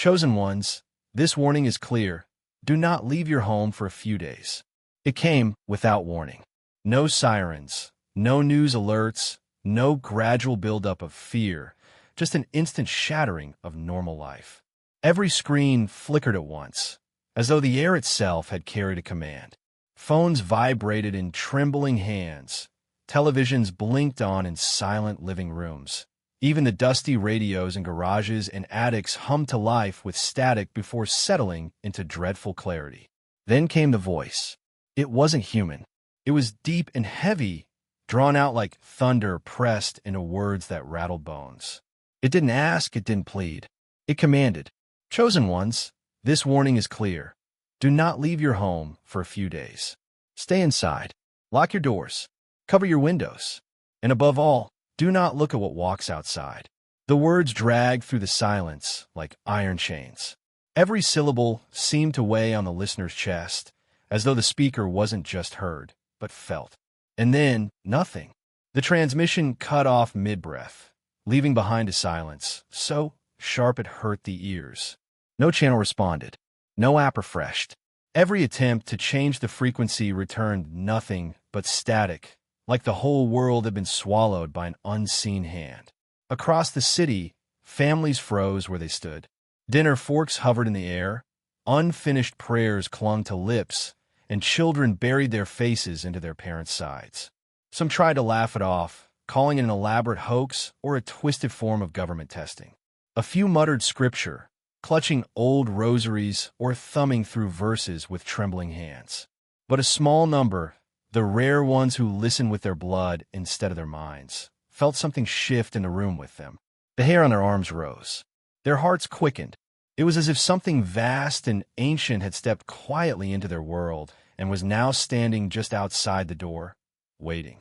Chosen ones, this warning is clear. Do not leave your home for a few days. It came without warning. No sirens, no news alerts, no gradual buildup of fear, just an instant shattering of normal life. Every screen flickered at once, as though the air itself had carried a command. Phones vibrated in trembling hands. Televisions blinked on in silent living rooms. Even the dusty radios in garages and attics hummed to life with static before settling into dreadful clarity. Then came the voice. It wasn't human. It was deep and heavy, drawn out like thunder pressed into words that rattled bones. It didn't ask, it didn't plead. It commanded. Chosen ones, this warning is clear. Do not leave your home for a few days. Stay inside. Lock your doors. Cover your windows. And above all, do not look at what walks outside. The words dragged through the silence like iron chains. Every syllable seemed to weigh on the listener's chest, as though the speaker wasn't just heard, but felt. And then, nothing. The transmission cut off mid-breath, leaving behind a silence so sharp it hurt the ears. No channel responded. No app refreshed. Every attempt to change the frequency returned nothing but static, like the whole world had been swallowed by an unseen hand. Across the city, families froze where they stood. Dinner forks hovered in the air, unfinished prayers clung to lips, and children buried their faces into their parents' sides. Some tried to laugh it off, calling it an elaborate hoax or a twisted form of government testing. A few muttered scripture, clutching old rosaries or thumbing through verses with trembling hands. But a small number, the rare ones who listened with their blood instead of their minds, felt something shift in the room with them. The hair on their arms rose. Their hearts quickened. It was as if something vast and ancient had stepped quietly into their world and was now standing just outside the door, waiting.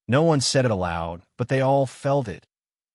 No one said it aloud, but they all felt it.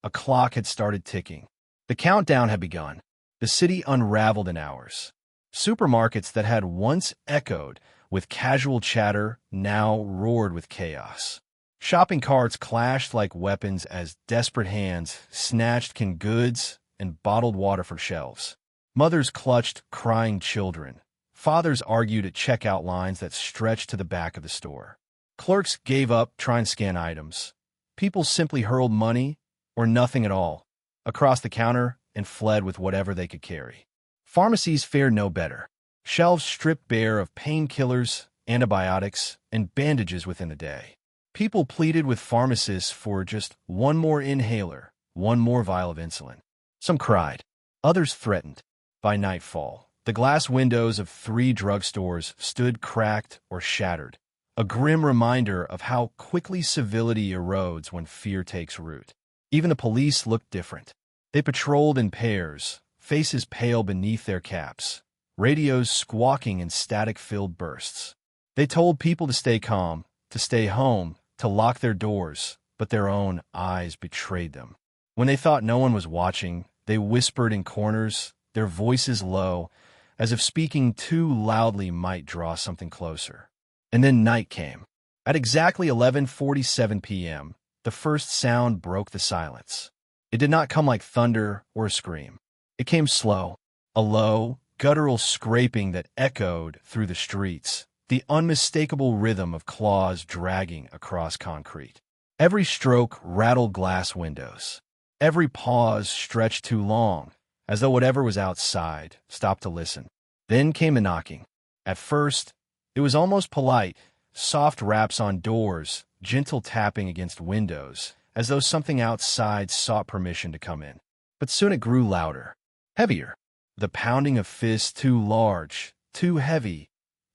A clock had started ticking. The countdown had begun. The city unraveled in hours. Supermarkets that had once echoed with casual chatter now roared with chaos. Shopping carts clashed like weapons as desperate hands snatched canned goods and bottled water from shelves. Mothers clutched crying children. Fathers argued at checkout lines that stretched to the back of the store. Clerks gave up trying to scan items. People simply hurled money, or nothing at all, across the counter and fled with whatever they could carry. Pharmacies fared no better. Shelves stripped bare of painkillers, antibiotics, and bandages within a day. People pleaded with pharmacists for just one more inhaler, one more vial of insulin. Some cried. Others threatened. By nightfall, the glass windows of 3 drugstores stood cracked or shattered, a grim reminder of how quickly civility erodes when fear takes root. Even the police looked different. They patrolled in pairs, faces pale beneath their caps, radios squawking in static-filled bursts. They told people to stay calm, to stay home, to lock their doors, but their own eyes betrayed them. When they thought no one was watching, they whispered in corners, their voices low, as if speaking too loudly might draw something closer. And then night came. At exactly 11:47 p.m., the first sound broke the silence. It did not come like thunder or a scream. It came slow, a low, guttural scraping that echoed through the streets, the unmistakable rhythm of claws dragging across concrete. Every stroke rattled glass windows. Every pause stretched too long, as though whatever was outside stopped to listen. Then came the knocking. At first, it was almost polite, soft raps on doors, gentle tapping against windows, as though something outside sought permission to come in. But soon it grew louder, heavier, the pounding of fists too large, too heavy,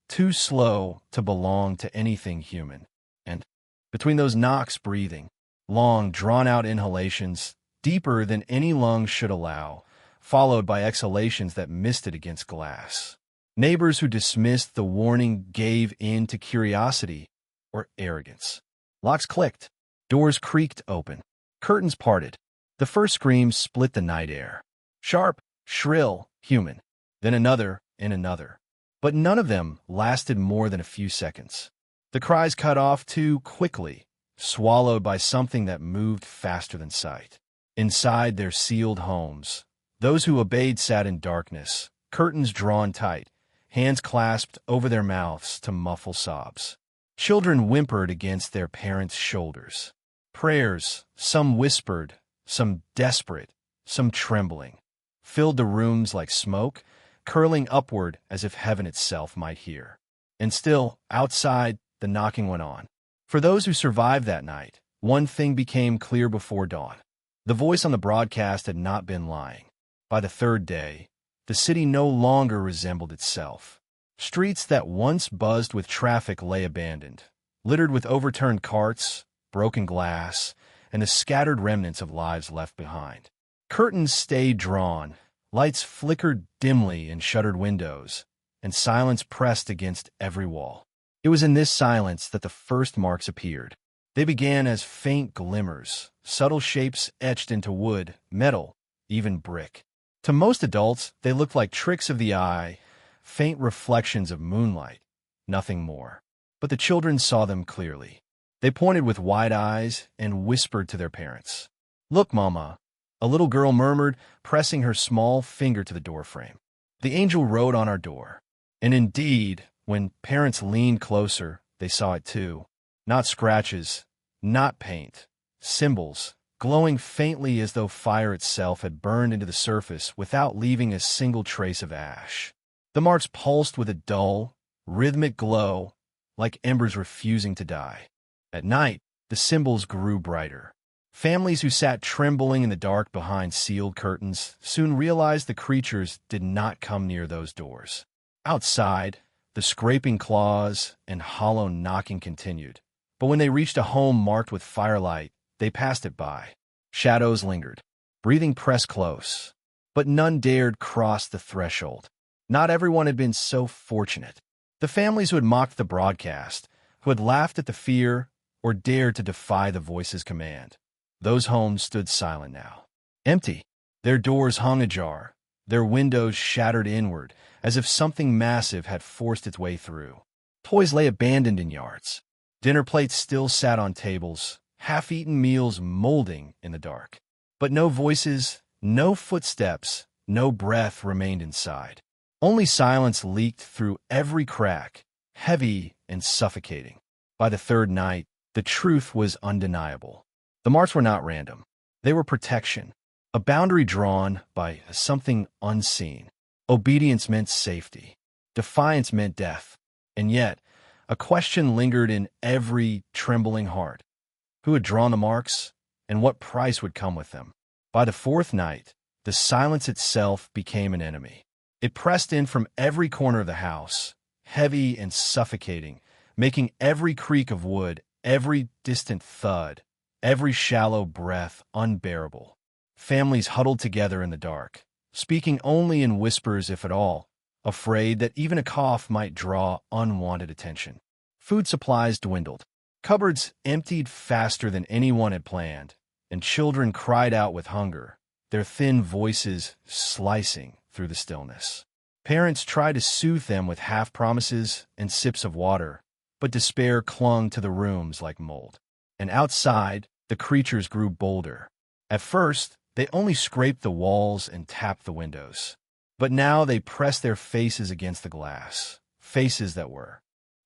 too slow to belong to anything human. And between those knocks, breathing, long, drawn-out inhalations, deeper than any lungs should allow, followed by exhalations that misted against glass. Neighbors who dismissed the warning gave in to curiosity or arrogance. Locks clicked. Doors creaked open. Curtains parted. The first scream split the night air. Sharp, shrill, human. Then another and another. But none of them lasted more than a few seconds. The cries cut off too quickly, swallowed by something that moved faster than sight. Inside their sealed homes, Those who obeyed sat in darkness, curtains drawn tight, hands clasped over their mouths to muffle sobs. Children whimpered against their parents' shoulders. Prayers, some whispered, some desperate, some trembling, filled the rooms like smoke, curling upward as if heaven itself might hear. And still, outside, the knocking went on. For those who survived that night, one thing became clear before dawn. The voice on the broadcast had not been lying. By the third day, the city no longer resembled itself. Streets that once buzzed with traffic lay abandoned, littered with overturned carts, broken glass, and the scattered remnants of lives left behind. Curtains stayed drawn, lights flickered dimly in shuttered windows, and silence pressed against every wall. It was in this silence that the first marks appeared. They began as faint glimmers, subtle shapes etched into wood, metal, even brick. To most adults, they looked like tricks of the eye, faint reflections of moonlight, nothing more. But the children saw them clearly. They pointed with wide eyes and whispered to their parents. "Look, Mama," a little girl murmured, pressing her small finger to the doorframe. "The angel wrote on our door." And indeed, when parents leaned closer, they saw it too. Not scratches, not paint, symbols, glowing faintly as though fire itself had burned into the surface without leaving a single trace of ash. The marks pulsed with a dull, rhythmic glow, like embers refusing to die. At night, the symbols grew brighter. Families who sat trembling in the dark behind sealed curtains soon realized the creatures did not come near those doors. Outside, the scraping claws and hollow knocking continued. But when they reached a home marked with firelight, they passed it by. Shadows lingered. Breathing pressed close. But none dared cross the threshold. Not everyone had been so fortunate. The families who had mocked the broadcast, who had laughed at the fear, or dared to defy the voice's command. Those homes stood silent now. Empty. Their doors hung ajar, their windows shattered inward, as if something massive had forced its way through. Toys lay abandoned in yards. Dinner plates still sat on tables, half-eaten meals molding in the dark. But no voices, no footsteps, no breath remained inside. Only silence leaked through every crack, heavy and suffocating. By the third night, the truth was undeniable. The marks were not random. They were protection, a boundary drawn by something unseen. Obedience meant safety. Defiance meant death. And yet, a question lingered in every trembling heart. Who had drawn the marks, and what price would come with them? By the fourth night, the silence itself became an enemy. It pressed in from every corner of the house, heavy and suffocating, making every creak of wood, every distant thud, every shallow breath unbearable. Families huddled together in the dark, speaking only in whispers if at all, afraid that even a cough might draw unwanted attention. Food supplies dwindled. Cupboards emptied faster than anyone had planned, and children cried out with hunger, their thin voices slicing through the stillness. Parents tried to soothe them with half-promises and sips of water, but despair clung to the rooms like mold. And outside, the creatures grew bolder. At first, they only scraped the walls and tapped the windows. But now they pressed their faces against the glass, faces that were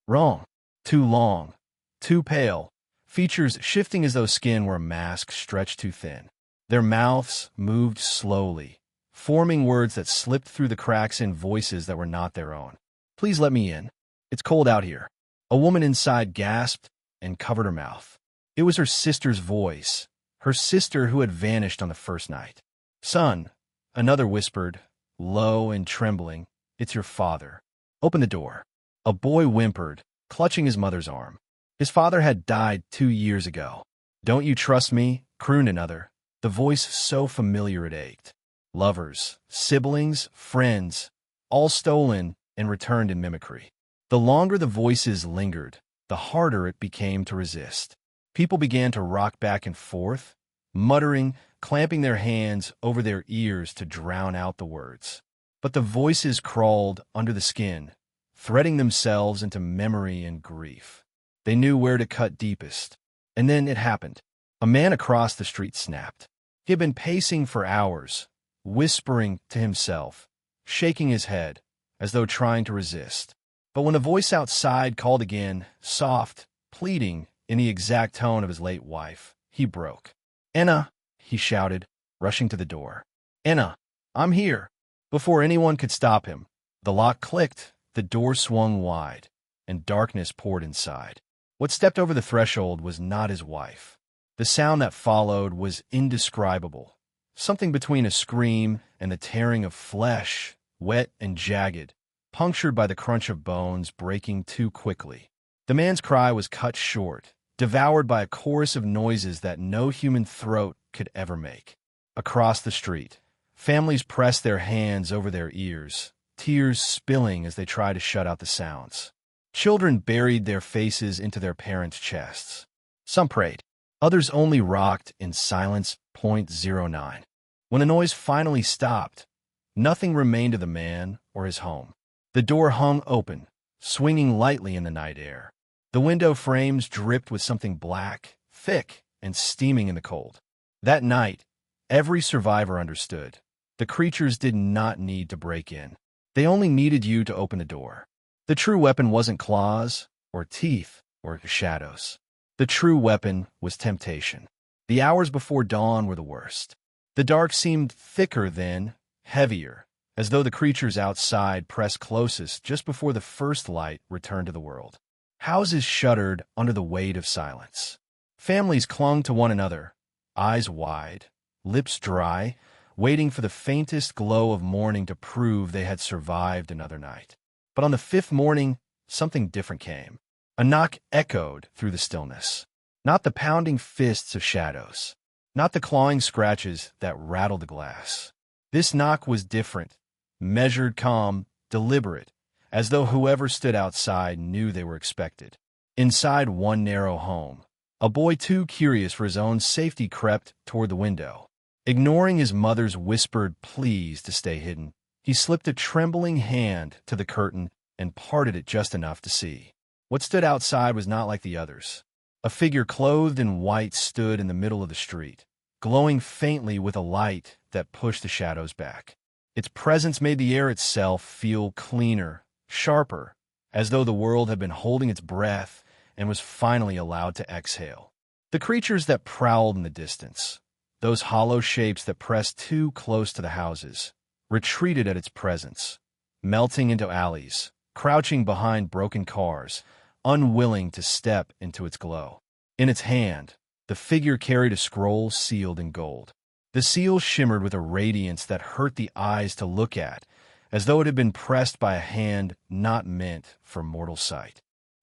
wrong, too long, too pale, features shifting as though skin were a mask stretched too thin. Their mouths moved slowly, forming words that slipped through the cracks in voices that were not their own. "Please let me in. It's cold out here." A woman inside gasped and covered her mouth. It was her sister's voice, her sister who had vanished on the first night. "Son," another whispered, low and trembling, "it's your father. Open the door." A boy whimpered, clutching his mother's arm. His father had died 2 years ago. "Don't you trust me?" crooned another, the voice so familiar it ached. Lovers, siblings, friends, all stolen and returned in mimicry. The longer the voices lingered, the harder it became to resist. People began to rock back and forth, muttering, clamping their hands over their ears to drown out the words. But the voices crawled under the skin, threading themselves into memory and grief. They knew where to cut deepest. And then it happened. A man across the street snapped. He had been pacing for hours, whispering to himself, shaking his head, as though trying to resist. But when a voice outside called again, soft, pleading, in the exact tone of his late wife, he broke. "Enna," he shouted, rushing to the door. "Enna, I'm here." Before anyone could stop him, the lock clicked, the door swung wide, and darkness poured inside. What stepped over the threshold was not his wife. The sound that followed was indescribable, something between a scream and the tearing of flesh, wet and jagged, punctured by the crunch of bones breaking too quickly. The man's cry was cut short, devoured by a chorus of noises that no human throat could ever make. Across the street, families pressed their hands over their ears, tears spilling as they tried to shut out the sounds. Children buried their faces into their parents' chests. Some prayed. Others only rocked in silence. 09. When the noise finally stopped, nothing remained of the man or his home. The door hung open, swinging lightly in the night air. The window frames dripped with something black, thick, and steaming in the cold. That night, every survivor understood. The creatures did not need to break in. They only needed you to open the door. The true weapon wasn't claws, or teeth, or shadows. The true weapon was temptation. The hours before dawn were the worst. The dark seemed thicker then, heavier, as though the creatures outside pressed closest just before the first light returned to the world. Houses shuddered under the weight of silence. Families clung to one another, eyes wide, lips dry, waiting for the faintest glow of morning to prove they had survived another night. But on the fifth morning, something different came. A knock echoed through the stillness. Not the pounding fists of shadows. Not the clawing scratches that rattled the glass. This knock was different, measured, calm, deliberate, as though whoever stood outside knew they were expected. Inside one narrow home, a boy too curious for his own safety crept toward the window. Ignoring his mother's whispered pleas to stay hidden, he slipped a trembling hand to the curtain and parted it just enough to see. What stood outside was not like the others. A figure clothed in white stood in the middle of the street, glowing faintly with a light that pushed the shadows back. Its presence made the air itself feel cleaner, sharper, as though the world had been holding its breath and was finally allowed to exhale. The creatures that prowled in the distance, those hollow shapes that pressed too close to the houses, retreated at its presence, melting into alleys, crouching behind broken cars, unwilling to step into its glow. In its hand, the figure carried a scroll sealed in gold. The seal shimmered with a radiance that hurt the eyes to look at, as though it had been pressed by a hand not meant for mortal sight.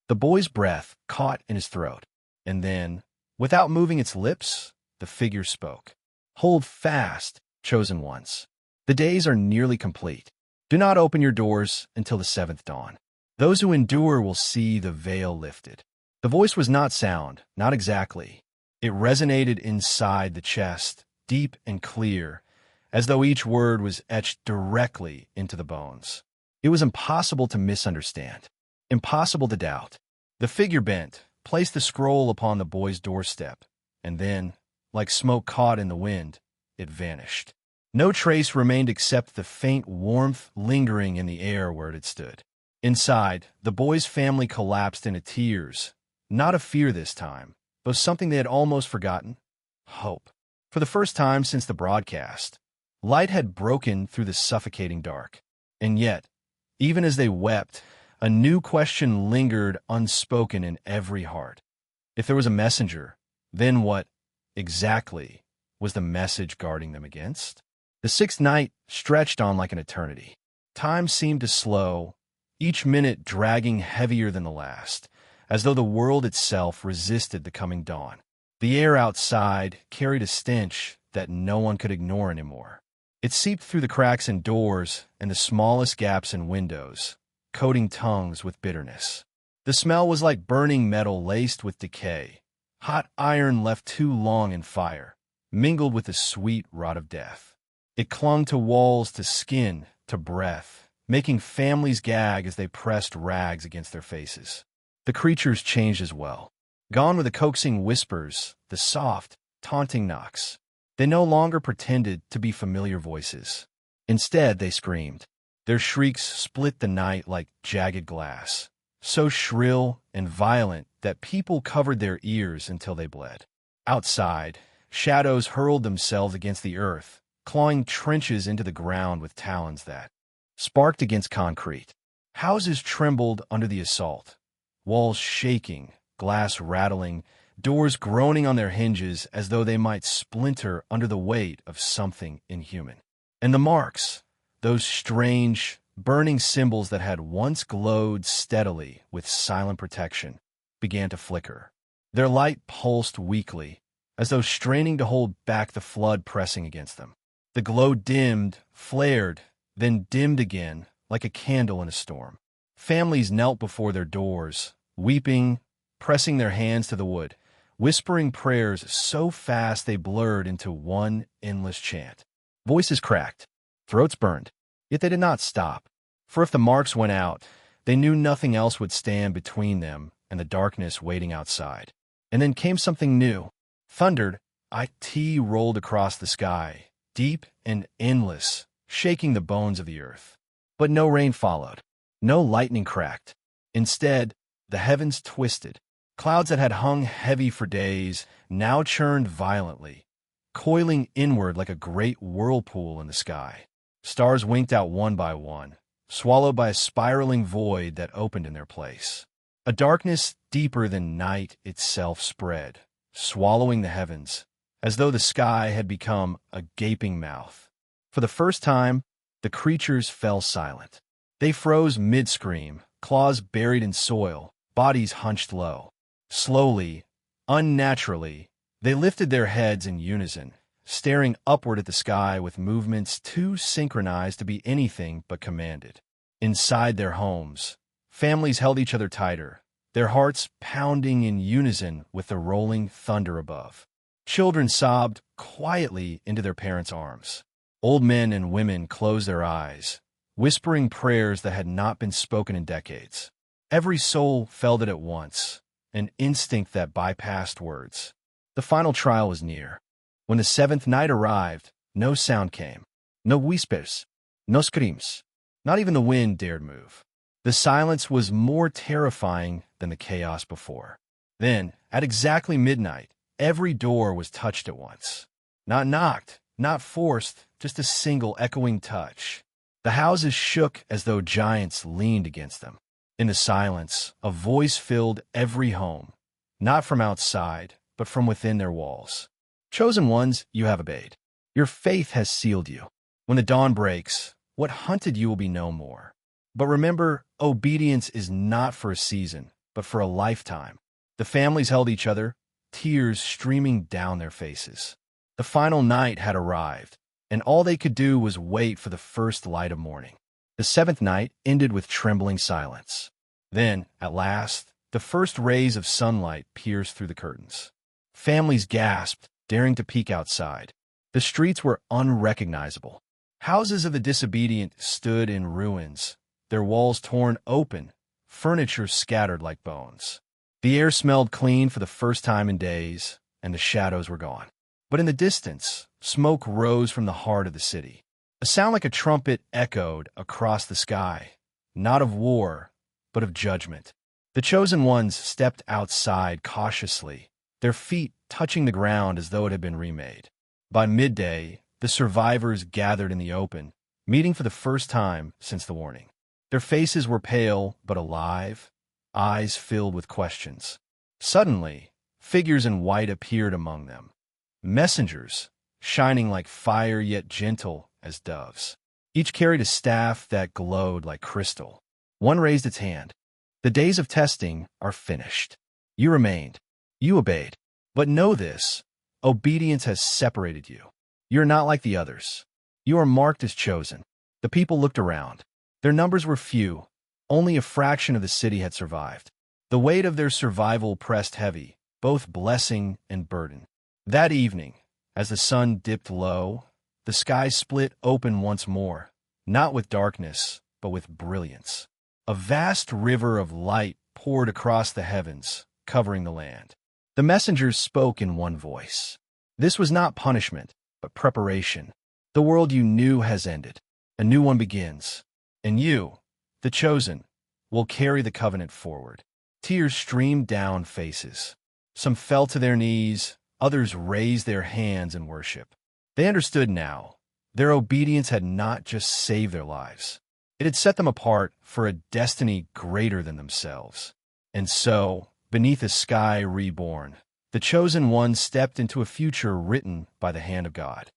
The boy's breath caught in his throat, and then, without moving its lips, the figure spoke. "Hold fast, chosen ones. The days are nearly complete. Do not open your doors until the seventh dawn. Those who endure will see the veil lifted." The voice was not sound, not exactly. It resonated inside the chest, deep and clear, as though each word was etched directly into the bones. It was impossible to misunderstand, impossible to doubt. The figure bent, placed the scroll upon the boy's doorstep, and then, like smoke caught in the wind, it vanished. No trace remained except the faint warmth lingering in the air where it had stood. Inside, the boy's family collapsed into tears, not of fear this time, but something they had almost forgotten: hope. For the first time since the broadcast, light had broken through the suffocating dark. And yet, even as they wept, a new question lingered unspoken in every heart. If there was a messenger, then what, exactly, was the message guarding them against? The sixth night stretched on like an eternity. Time seemed to slow, each minute dragging heavier than the last, as though the world itself resisted the coming dawn. The air outside carried a stench that no one could ignore anymore. It seeped through the cracks in doors and the smallest gaps in windows, coating tongues with bitterness. The smell was like burning metal laced with decay, hot iron left too long in fire, mingled with the sweet rot of death. It clung to walls, to skin, to breath, making families gag as they pressed rags against their faces. The creatures changed as well. Gone were the coaxing whispers, the soft, taunting knocks. They no longer pretended to be familiar voices. Instead, they screamed. Their shrieks split the night like jagged glass, so shrill and violent that people covered their ears until they bled. Outside, shadows hurled themselves against the earth, clawing trenches into the ground with talons that sparked against concrete. Houses trembled under the assault, walls shaking, glass rattling, doors groaning on their hinges as though they might splinter under the weight of something inhuman. And the marks, those strange, burning symbols that had once glowed steadily with silent protection, began to flicker. Their light pulsed weakly, as though straining to hold back the flood pressing against them. The glow dimmed, flared, then dimmed again, like a candle in a storm. Families knelt before their doors, weeping, pressing their hands to the wood, whispering prayers so fast they blurred into one endless chant. Voices cracked, throats burned, yet they did not stop. For if the marks went out, they knew nothing else would stand between them and the darkness waiting outside. And then came something new. Thundered, it rolled across the sky, deep and endless, shaking the bones of the earth. But no rain followed. No lightning cracked. Instead, the heavens twisted. Clouds that had hung heavy for days now churned violently, coiling inward like a great whirlpool in the sky. Stars winked out one by one, swallowed by a spiraling void that opened in their place. A darkness deeper than night itself spread, swallowing the heavens, as though the sky had become a gaping mouth. For the first time, the creatures fell silent. They froze mid-scream, claws buried in soil, bodies hunched low. Slowly, unnaturally, they lifted their heads in unison, staring upward at the sky with movements too synchronized to be anything but commanded. Inside their homes, families held each other tighter, their hearts pounding in unison with the rolling thunder above. Children sobbed quietly into their parents' arms. Old men and women closed their eyes, whispering prayers that had not been spoken in decades. Every soul felt it at once, an instinct that bypassed words. The final trial was near. When the seventh night arrived, no sound came. No whispers, no screams. Not even the wind dared move. The silence was more terrifying than the chaos before. Then, at exactly midnight, every door was touched at once. Not knocked, not forced, just a single echoing touch. The houses shook as though giants leaned against them. In the silence, a voice filled every home, not from outside, but from within their walls. Chosen ones, you have obeyed. Your faith has sealed you. When the dawn breaks, what hunted you will be no more. But remember, obedience is not for a season, but for a lifetime. The families held each other, tears streaming down their faces. The final night had arrived, and all they could do was wait for the first light of morning. The seventh night ended with trembling silence. Then, at last, the first rays of sunlight pierced through the curtains. Families gasped, daring to peek outside. The streets were unrecognizable. Houses of the disobedient stood in ruins, their walls torn open, furniture scattered like bones. The air smelled clean for the first time in days, and the shadows were gone. But in the distance, smoke rose from the heart of the city. A sound like a trumpet echoed across the sky, not of war, but of judgment. The chosen ones stepped outside cautiously, their feet touching the ground as though it had been remade. By midday, the survivors gathered in the open, meeting for the first time since the warning. Their faces were pale but alive, eyes filled with questions. Suddenly, figures in white appeared among them. Messengers, shining like fire yet gentle as doves. Each carried a staff that glowed like crystal. One raised its hand. The days of testing are finished. You remained. You obeyed. But know this, obedience has separated you. You are not like the others. You are marked as chosen. The people looked around. Their numbers were few. Only a fraction of the city had survived. The weight of their survival pressed heavy, both blessing and burden. That evening, as the sun dipped low, the sky split open once more, not with darkness, but with brilliance. A vast river of light poured across the heavens, covering the land. The messengers spoke in one voice. This was not punishment. but preparation. The world you knew has ended. A new one begins. And you, the chosen, will carry the covenant forward. Tears streamed down faces. Some fell to their knees, others raised their hands in worship. They understood now. Their obedience had not just saved their lives. It had set them apart for a destiny greater than themselves. And so, beneath a sky reborn, the chosen one stepped into a future written by the hand of God.